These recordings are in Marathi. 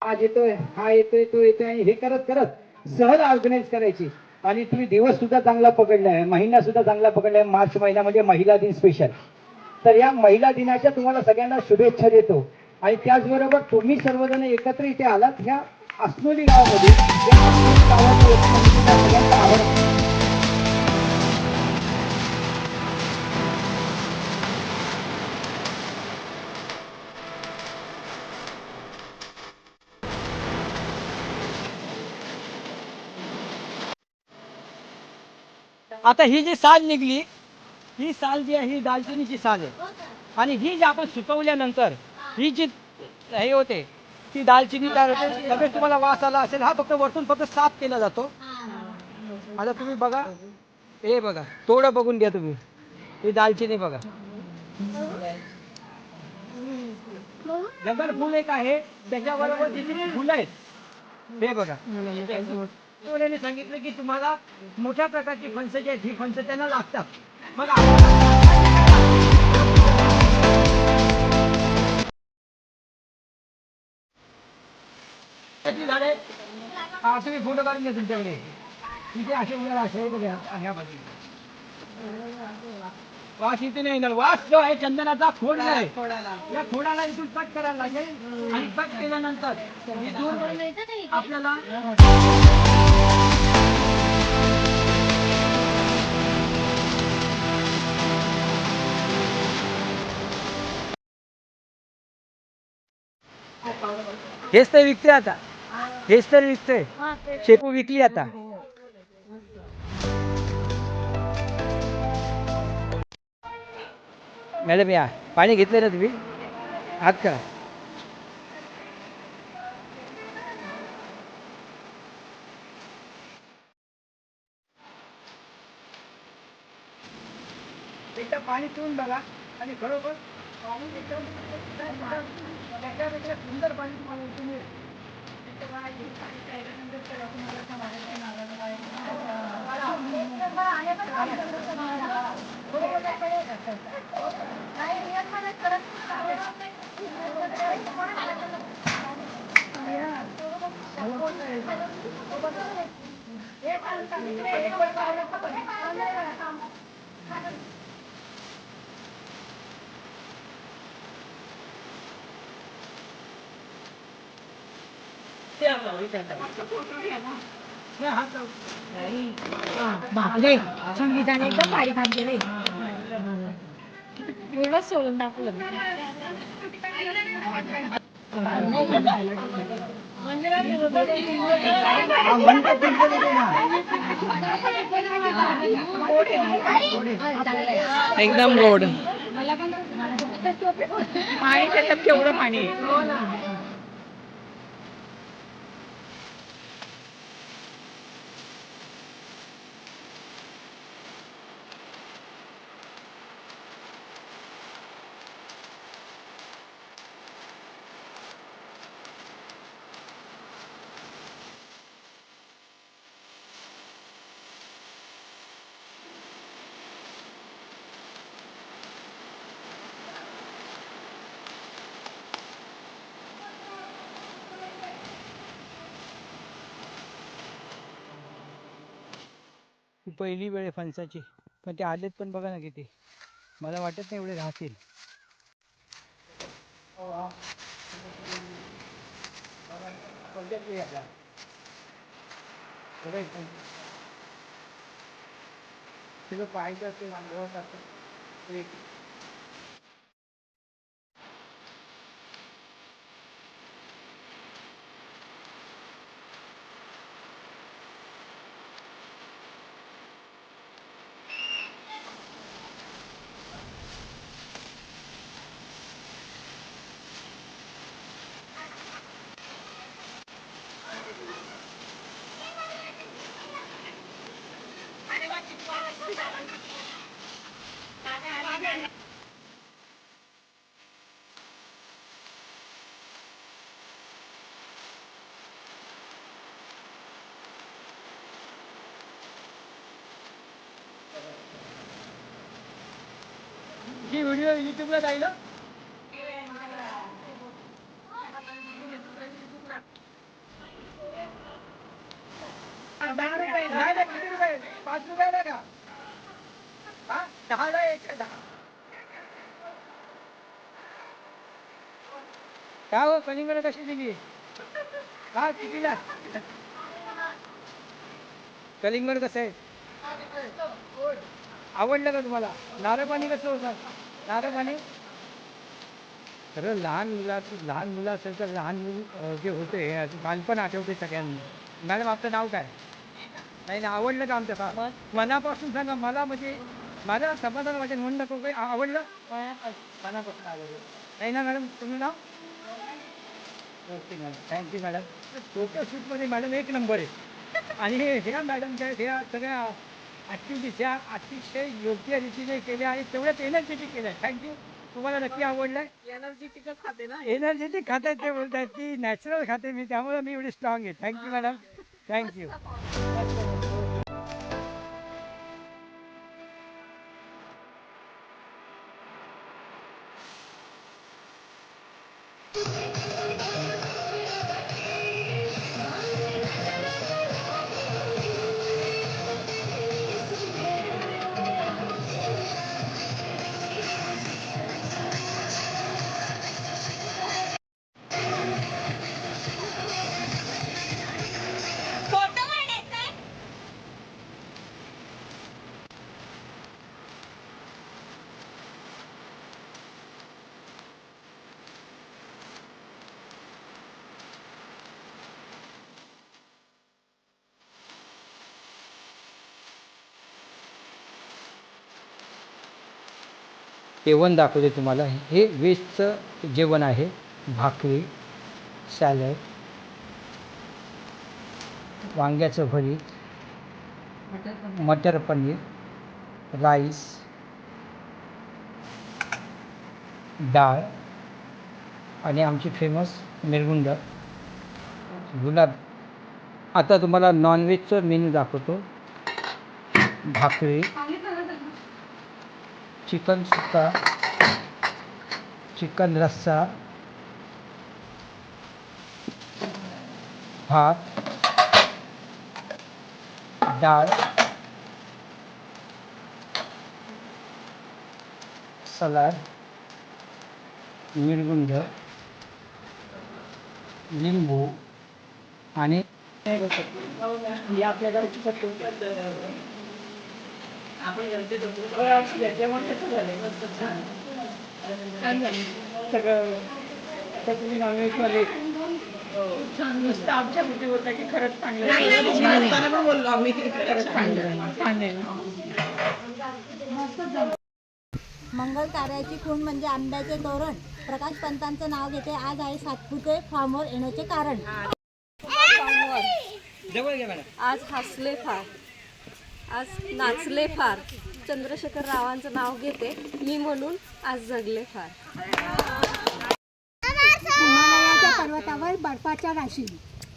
आज येतोय, हा येतोय, तो येतोय, आणि हे करत करत सहज ऑर्गनाईज करायची. आणि तुम्ही दिवस सुद्धा चांगला पकडलाय, महिना सुद्धा चांगला पकडलाय, मार्च महिना म्हणजे महिला दिन स्पेशल. तर या महिला दिनाच्या तुम्हाला सगळ्यांना शुभेच्छा देतो. आणि त्याचबरोबर तुम्ही सर्वजण एकत्र इथे आलात ह्या अस्नोली गावामध्ये. या अस्नोली गावाच्या वतीने तुम्हाला सगळ्यांचा आभार. आता ही जी साल निघली, ही साल जी आहे ही दालचिनीची साल आहे. आणि ही जी आपण सुकवल्यानंतर ही जी हे होते ती दालचिनी तयार होते. लगेच तुम्हाला वास आला असेल, हा फक्त वरतून फक्त साफ केला जातो. आता तुम्ही बघा, हे बघा, थोडं बघून घ्या तुम्ही, ही दालचिनी बघा. जंगल फुल एक आहे, त्याच्याबरोबर जी फुलं आहेत हे बघा. त्यांनी सांगितलं की तुम्हाला मोठ्या प्रकारची फणसं जी आहेत ही फणसं त्यांना लागतात. मग झाडे तुम्ही फोटो काढून घ्या तुमच्याकडे. तिथे असे उद्या असे ह्या बाजूला वास इथे नाही येणार. वास जो आहे चंदनाचा खोड आहे, या खोडाला इथून कट करायला लागेल. आणि कट केल्यानंतर आपल्याला हेच तर विकते आता, हेच तर विकते. शेपू विकली आता. मॅडम या पाणी घेतलं ना तुम्ही, हात करा. एकदा पाणी पिऊन बघा आणि खरोखर त्याच्यापेक्षा सुंदर पाणी तुम्हाला इथे मिळेल. बापरे, संगीताने एकदम भारी काम केलंय. एवढं सोडून टाकलं. एकदम गोड पाणी त्याच्यात केवढं पाणी आहे. पहिली वेळ फणसाची, पण ते आलेत पण बघा ना किती. मला वाटत नाही एवढे राहतील. पाहायचं असेल ही व्हिडिओ युट्यूबला जाईल. 10 रुपये नाही नाही, किती रुपये 5 रुपये नाही का हा 10 ला एक 10 काय हो कलिंगड कशी दिली हा कितीला कलिंगड कसं आहे आवडलं का तुम्हाला नारळ पाणी कसं होतं नारळ पाणी खरं लहान मुलं असेल तर लहान मुलं जे होते बालपण आठवते सगळ्यांना मॅडम आपलं नाव काय नाही ना आवडलं का आमचं का मनापासून सांगा मला म्हणजे माझं समाधान वाटेल म्हणून नको काही आवडलं मनापासून आवडलं नाही ना मॅडम तुमचं नाव ओके मॅडम थँक्यू मॅडम फोटोशूटमध्ये मॅडम एक नंबर आहे आणि ह्या मॅडमच्या ह्या सगळ्या ॲक्टिव्हिटीज ह्या अतिशय योग्य रीतीने केल्या आणि तेवढ्याच एनर्जेटिक केल्या थँक्यू तुम्हाला नक्की आवडलंय एनर्जेटिकच खाते ना एनर्जेटिक खाते ते बोलतात की नॅचरल खाते मी त्यामुळे मी एवढी स्ट्रॉंग आहे थँक्यू मॅडम थँक्यू जेवण दाखवते तुम्हाला हे व्हेजचं जेवण आहे भाकरी सॅलड वांग्याचं भरीत मटर पनीर राईस डाळ आणि आमची फेमस मिरगुंड गुलाब आता तुम्हाला नॉनव्हेजचं मेनू दाखवतो भाकरी चिकन सुक्का चिकन रस्सा भात डाळ सलाड मिरगुंड लिंबू आणि आपल्या आपण जेवण कसं झालं मस्त छान छान झालं सगळं तुम्ही नॉनव्हेजमध्ये छान नुसतं आमच्या बुद्धी होता की खरंच चांगलं पण बोललो आम्ही खरंच चांगलं छान आहे मंगल कार्याची खूण म्हणजे आंब्याचे तोरण प्रकाश पंतांचं नाव घेते आज आहे सातपुते फार्मवर येण्याचे कारण आज हसले फार आज नाचले फार चंद्रशेखर रावांचं नाव घेते मी म्हणून आज जगले फार हिमालयाच्या पर्वतावर बर्फाच्या राशी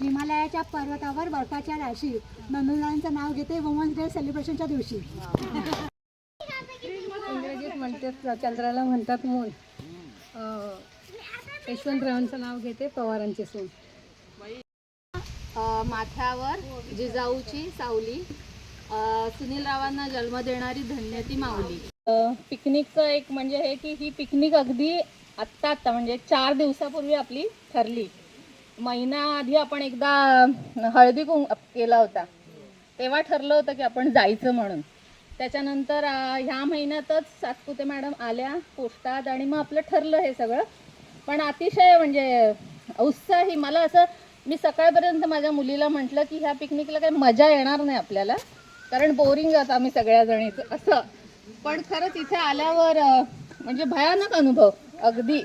हिमालयाच्या पर्वतावर बर्फाच्या राशी नंदुरांचं नाव घेते वुमन्स डे सेलिब्रेशनच्या दिवशी इंग्रजीत म्हणतात चंद्राला म्हणतात मून यशवंतरावांचं नाव घेते पवारांचे सून माथ्यावर जिजाऊची सावली सुनील रावांना जन्म देणारी धन्य ती माऊली पिकनिकचं एक म्हणजे हे की ही पिकनिक अगदी आत्ता म्हणजे 4 दिवसापूर्वी आपली ठरली महिना आधी आपण एकदा हळदी केला होता तेव्हा ठरलं होतं की आपण जायचं म्हणून त्याच्यानंतर ह्या महिन्यातच सातपुते मॅडम आल्या पोस्टात आणि मग आपलं ठरलं हे सगळं पण अतिशय म्हणजे उत्साही मला असं मी सकाळपर्यंत माझ्या मुलीला म्हटलं की ह्या पिकनिकला काही मजा येणार नाही आपल्याला कारण बोरिंग आहोत आम्ही सगळ्याजणीच असं पण खरंच इथे आल्यावर म्हणजे भयानक अनुभव अगदी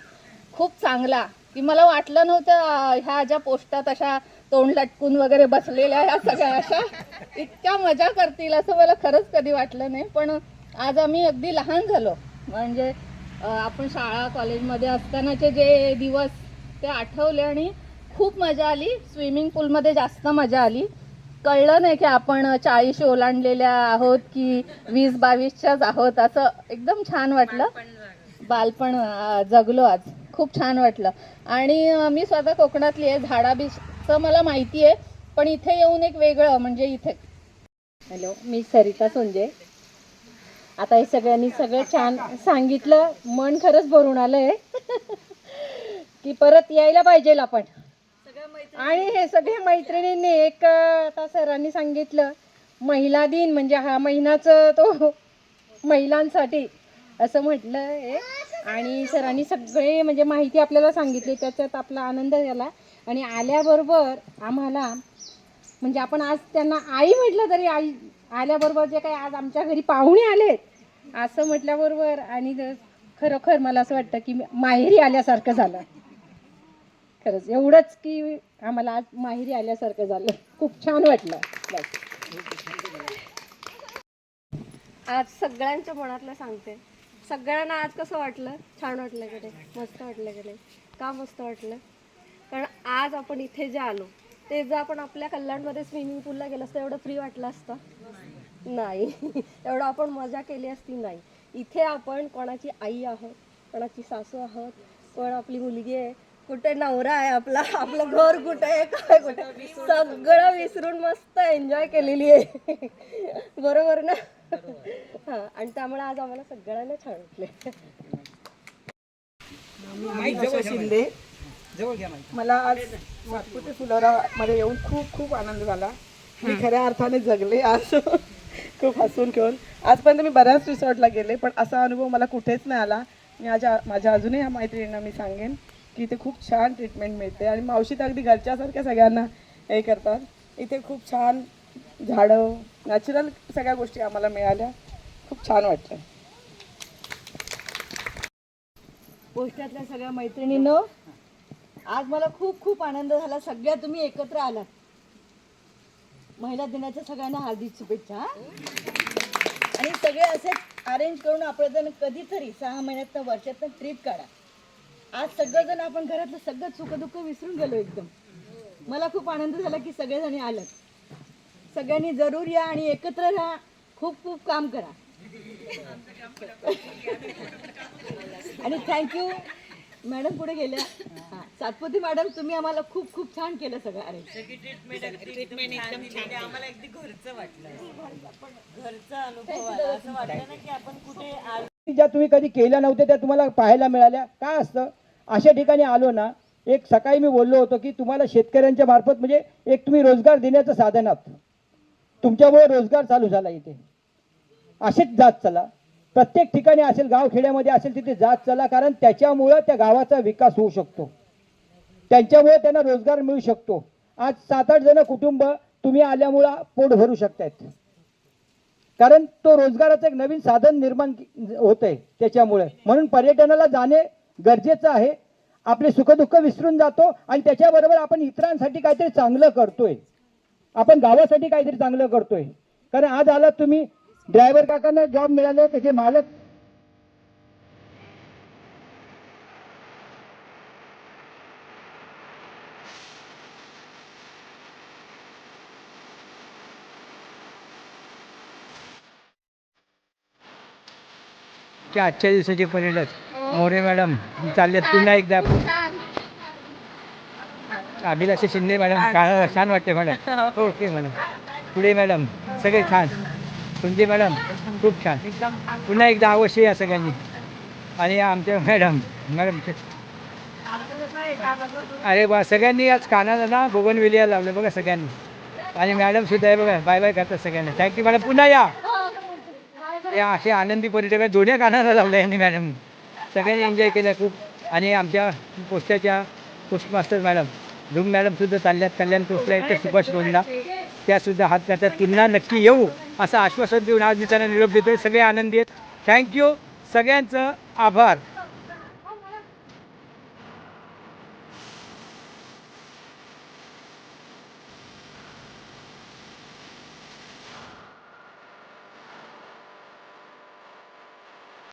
खूप चांगला की मला वाटलं नव्हतं ह्या ज्या पोस्टात अशा तोंड लटकून वगैरे बसलेल्या ह्या सगळ्या अशा इतक्या मजा करतील असं मला खरंच कधी वाटलं नाही पण आज आम्ही अगदी लहान झालो म्हणजे आपण शाळा कॉलेजमध्ये असतानाचे जे दिवस ते आठवले आणि खूप मजा आली स्विमिंग पूलमध्ये जास्त मजा आली कळलं नाही की आपण 40 ओलांडलेल्या आहोत की 20-22च्याच आहोत असं एकदम छान वाटलं बालपण जगलो आज खूप छान वाटलं आणि मी स्वतः कोकणातली आहे झाडाबीजचं मला माहिती आहे पण इथे येऊन एक वेगळं म्हणजे इथे. हॅलो, मी सरिता सोंजे. आता हे सगळ्यांनी सगळं छान सांगितलं, मन खरंच भरून आलंय की परत यायला पाहिजे आपण. आणि हे सगळे मैत्रिणींनी एक आता सरांनी सांगितलं महिला दिन म्हणजे हा महिनाचं तो महिलांसाठी असं म्हटलं आहे. आणि सरांनी सगळे म्हणजे माहिती आपल्याला सांगितली, त्याच्यात आपला आनंद झाला. आणि आल्याबरोबर आम्हाला म्हणजे आपण आज त्यांना आई म्हटलं तरी आई आल्याबरोबर जे काही आज आमच्या घरी पाहुणे आलेत असं म्हटल्याबरोबर आणि खरोखर मला असं वाटतं की माहेरी आल्यासारखं झालं. खरंच एवढंच की आम्हाला आज माहेरी आल्यासारखं झालं. खूप छान वाटलं. आज सगळ्यांच्या मनातलं सांगते. सगळ्यांना आज कसं वाटलं? छान वाटलं की नाही? मस्त वाटलं की नाही? का मस्त वाटलं? कारण आज आपण इथे जे आलो ते जर आपण आपल्या कल्याणमध्ये स्विमिंग पूलला गेलो असतं एवढं फ्री वाटलं असतं नाही. एवढं आपण मजा केली असती नाही. इथे आपण कोणाची आई आहोत, कोणाची सासू आहोत, कोण आपली मुलगी आहे, कुठे नवरा आहे आपला, आपलं घर कुठे आहे, काय कुठे, सगळं विसरून मस्त एन्जॉय केलेली आहे. बरोबर ना? हां, आणि त्यामुळे आज आम्हाला सगळ्यांना छान वाटले. मी जवळ शिंदे. मला आज सातपुते फुलोरामध्ये येऊन खूप खूप आनंद झाला. मी खऱ्या अर्थाने जगले आज. खूप हसून खेळून. आजपर्यंत मी बऱ्याच रिसॉर्टला गेले पण असा अनुभव मला कुठेच नाही आला. मी माझ्या अजूनही ह्या मैत्रिणींना मी सांगेन की इथे खूप छान ट्रीटमेंट मिळते आणि मावशी तर अगदी घरच्यासारख्या सगळ्यांना हे करतात. इथे खूप छान झाडं नॅचरल सगळ्या गोष्टी आम्हाला मिळाल्या. खूप छान वाटलं. पोस्टातल्या सगळ्या मैत्रिणींनो, आज मला खूप खूप आनंद झाला. सगळ्या तुम्ही एकत्र आलात. महिला दिनाच्या सगळ्यांना हार्दिक शुभेच्छा. आणि सगळे असे अरेंज करून आपण कधीतरी 6 महिन्यात वर्षात ट्रिप काढा. आज सगळेजण आपण घरातलं सगळं सुखदुःख विसरून गेलो एकदम. मला खूप आनंद झाला की सगळेजणी आलात. सगळ्यांनी जरूर या आणि एकत्र राहा. खूप खूप काम करा. आणि थँक्यू मॅडम पुढे गेल्या. हां, सातपुते मॅडम तुम्ही आम्हाला खूप खूप छान केलं सगळं. अरे ज्या तुम्ही कधी केल्या नव्हत्या त्या तुम्हाला पाहायला मिळाल्या. काय असतं अशा ठिकाणी आलो ना, एक सकाळी मी बोललो होतो की तुम्हाला शेतकऱ्यांच्या मार्फत म्हणजे एक तुम्ही रोजगार देण्याचं साधन आहात. तुमच्यामुळे रोजगार चालू झाला इथे. असेच जात चला. प्रत्येक ठिकाणी असेल, गावखेड्यामध्ये असेल तिथे जात चला. कारण त्याच्यामुळं त्या गावाचा विकास होऊ शकतो. त्यांच्यामुळे त्यांना रोजगार मिळू शकतो. आज 7-8 जण कुटुंब तुम्ही आल्यामुळं पोट भरू शकतायत. कारण तो रोजगाराचं एक नवीन साधन निर्माण होत आहे त्याच्यामुळे. म्हणून पर्यटनाला जाणे गरजेचं आहे. आपले सुखदुःख विसरून जातो आणि त्याच्याबरोबर आपण इतरांसाठी काहीतरी चांगलं करतोय. आपण गावासाठी काहीतरी चांगलं करतोय. कारण आज आलात तुम्ही, ड्रायव्हर काकांना जॉब मिळाले, त्याचे मालक आजच्या दिवसाचे पर्यटक मोरे मॅडम चाललेत पुन्हा एकदा. अभिलाषा शिंदे मॅडम छान वाटते मॅडम. Okay madam. पुढे मॅडम सगळे छान. तुमचे मॅडम खूप छान. पुन्हा एकदा अवश्य या सगळ्यांनी. आणि आमच्या मॅडम अरे बा सगळ्यांनी आज कानाला ना बोगनविलिया लावलं बघा सगळ्यांनी. आणि मॅडम सुद्धा आहे बघा, बाय बाय करतात सगळ्यांना. Thank you madam. पुन्हा या असे आनंदी पर्यटक दोन्ही कानाला लावलं यांनी मॅडम. सगळ्यांनी एन्जॉय केलं खूप. आणि आमच्या पोस्टाच्या पोस्टमास्टर मॅडम धूम मॅडमसुद्धा चालल्यात कल्याण पोस्टला येतं सुभाष रोडला. त्यासुद्धा हात करतात. पुन्हा नक्की येऊ असं आश्वासन देऊन आज मी त्यांना निरोप देतोय. सगळे आनंदी आहेत. थँक्यू. सगळ्यांचं आभार.